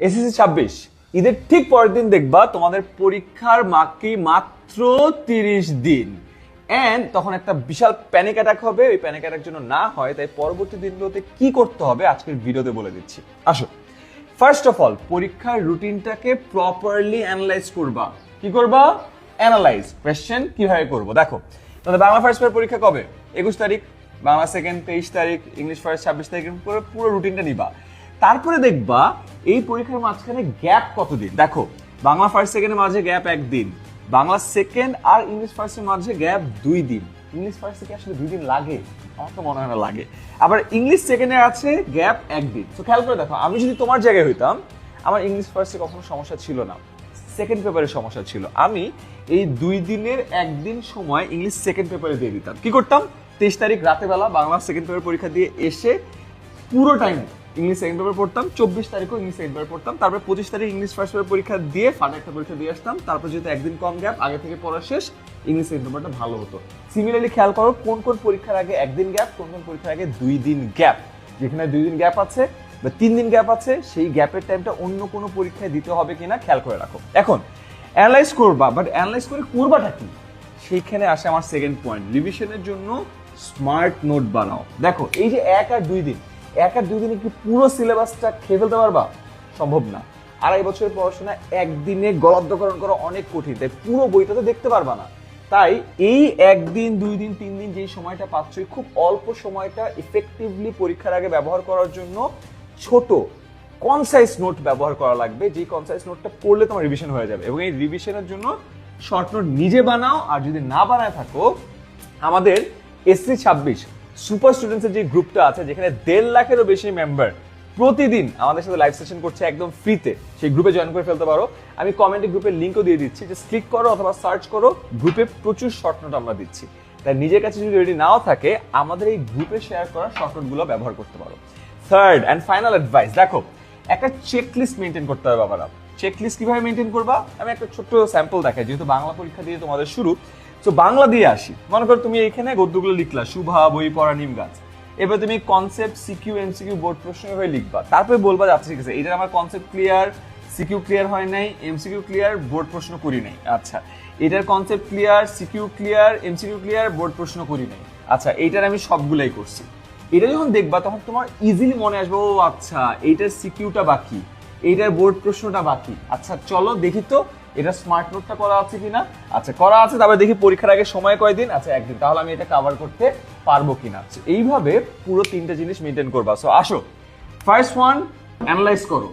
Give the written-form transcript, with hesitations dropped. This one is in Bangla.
এসএসসি 26 ঈদের ঠিক পরের দিন দেখবা তোমাদের পরীক্ষার বাকি মাত্র 30 দিন এন্ড তখন একটা বিশাল প্যানিক অ্যাটাক হবে। ওই প্যানিক অ্যাটাক জন্য না হয় তাই পরবর্তী দিনগুলোতে কি করতে হবে আজকের ভিডিওতে বলে দিচ্ছি। আসো, ফার্স্ট অফ অল পরীক্ষার রুটিনটাকে প্রপারলি অ্যানালাইজ করবা। কি করবা? অ্যানালাইজ। কোয়েশ্চেন কিভাবে করবো দেখো, তোমাদের বাংলা ফার্স্ট পেপার পরীক্ষা কবে? 21 তারিখ, বাংলা সেকেন্ড 23 তারিখ, ইংলিশ ফার্স্ট 26 তারিখ, পুরো রুটিনটা নিবা। তারপরে দেখবা এই পরীক্ষার মাঝখানে গ্যাপ কতদিন। দেখো, বাংলা ফার্স্ট সেকেন্ডের মাঝে গ্যাপ 1 দিন, বাংলা সেকেন্ড আর ইংলিশ ফার্স্টের মাঝে গ্যাপ 2 দিন। ইংলিশ ফার্স্ট থেকে আসলে 2 দিন লাগে? আমার তো মনে হয় না লাগে। আবার ইংলিশ সেকেন্ডে আছে গ্যাপ 1 দিন। তো খেয়াল করে দেখো, আমি যদি তোমার জায়গায় হইতাম, আমার ইংলিশ ফার্স্টে কখনো সমস্যা ছিল না, সেকেন্ড পেপারে সমস্যা ছিল। আমি এই 2 দিনের 1 দিন সময় ইংলিশ সেকেন্ড পেপারে দিয়ে দিতাম। কি করতাম? 23 তারিখ রাতে বেলা বাংলা সেকেন্ড পেপার পরীক্ষা দিয়ে এসে পুরো টাইম ইংলিশ সেকেন্ড পেপার পড়তাম, 24 তারিখও ইংলিশ সেকেন্ড পেপার পড়তাম, তারপরে 25 তারিখ ইংলিশ ফার্স্ট পেপার পরীক্ষা দিয়ে ফাটা একটা পরীক্ষা দিয়ে আসতাম। তারপর যেহেতু একদিন কম গ্যাপ, আগে থেকে পড়া শেষ, ইংলিশ সেকেন্ড পেপারটা ভালো হতো। সিমিলারলি খেয়াল করো কোন কোন পরীক্ষার আগে 1 দিন গ্যাপ, কোন কোন পরীক্ষার আগে 2 দিন গ্যাপ। যেখানে 2 দিন গ্যাপ আছে বা 3 দিন গ্যাপ আছে, সেই গ্যাপের টাইমটা অন্য কোনো পরীক্ষায় দিতে হবে কিনা খেয়াল করে রাখো। এখন অ্যানালাইজ করবা, বাট অ্যানালাইজ করে করবাটা কি? সেইখানে আসে আমার সেকেন্ড পয়েন্ট, রিভিশনের জন্য স্মার্ট নোট বানাও। দেখো, এই যে 1 আর 2 দিন, 1 আর 2 দিনে কি পুরো সিলেবাসটা খেয়ে ফেলতে পারবা? সম্ভব না। 2.5 বছরের পড়াশোনা একদিনে গলদকরণ করা অনেক কঠিন, তাই পুরো বইটা তো দেখতে পারবা না। তাই এই 1 দিন 2 দিন 3 দিন যেই সময়টা পাচ্ছই, খুব অল্প সময়টা ইফেক্টিভলি পরীক্ষার আগে ব্যবহার করার জন্য ছোট কনসাইজ নোট ব্যবহার করা লাগবে, যে কনসাইজ নোটটা পড়লে তোমার রিভিশন হয়ে যাবে। এবং এই রিভিশনের জন্য শর্ট নোট নিজে বানাও, আর যদি না বানায় থাকো, আমাদের এসএসসি 26 সুপার স্টুডেন্টসের যে গ্রুপটা আছে, যেখানে 1.5 লাখেরও বেশি মেম্বার প্রতিদিন আমাদের সাথে লাইভ সেশন করছে একদম ফ্রিতে, সেই গ্রুপে জয়েন করে ফেলতে পারো। আমি কমেন্টে গ্রুপের লিঙ্কও দিয়ে দিচ্ছি, জাস্ট ক্লিক করো অথবা সার্চ করো, গ্রুপে প্রচুর শর্ট নোট আমরা দিচ্ছি। তাই নিজের কাছে যদি রেডি নাও থাকে, আমাদের এই গ্রুপে শেয়ার করা শর্ট নোটগুলো ব্যবহার করতে পারো। থার্ড অ্যান্ড ফাইনাল অ্যাডভাইস, দেখো একটা চেকলিস্ট মেনটেন করতে হবে বাবারা। চেকলিস্ট কিভাবে মেনটেন করবা, আমি একটা ছোট্ট স্যাম্পল দেখাই, যেহেতু বাংলা পরীক্ষা দিয়ে তোমাদের শুরু। তো বাংলা দিয়ে আসি। মনে করো তুমি এখানে গদ্যগুলো লিখলা, শুভা বই পড়া নিম গাছ। এবার তুমি কনসেপ্ট, সিকিউ, এমসিকিউ, বোর্ড প্রশ্ন এভাবে লিখবা। তারপরে বলবা আচ্ছা ঠিক আছে, এটা আমার কনসেপ্ট ক্লিয়ার, সিকিউ ক্লিয়ার হয় নাই, এমসিকিউ ক্লিয়ার, বোর্ড প্রশ্ন করি নাই। আচ্ছা, এটার concept clear, CQ clear, MCQ clear, board প্রশ্ন করি নাই। আচ্ছা, এইটার আমি সবগুলাই করছি। এটা যখন দেখবা তখন তোমার ইজিলি মনে আসবে, ও আচ্ছা এইটার সিকিউটা বাকি, এইটার বোর্ড প্রশ্নটা বাকি। আচ্ছা চলো দেখি তো এটা স্মার্ট নোটটা করা আছে কিনা। আচ্ছা করা আছে, তারপরে দেখি পরীক্ষার আগে সময় কয়দিন, আচ্ছা 1 দিন, তাহলে আমি এটা কভার করতে পারবো কিনা। এইভাবে পুরো 3টা জিনিস মেনটেন করবা। সো আসো, ফার্স্ট ওয়ান, অ্যানালাইজ করো।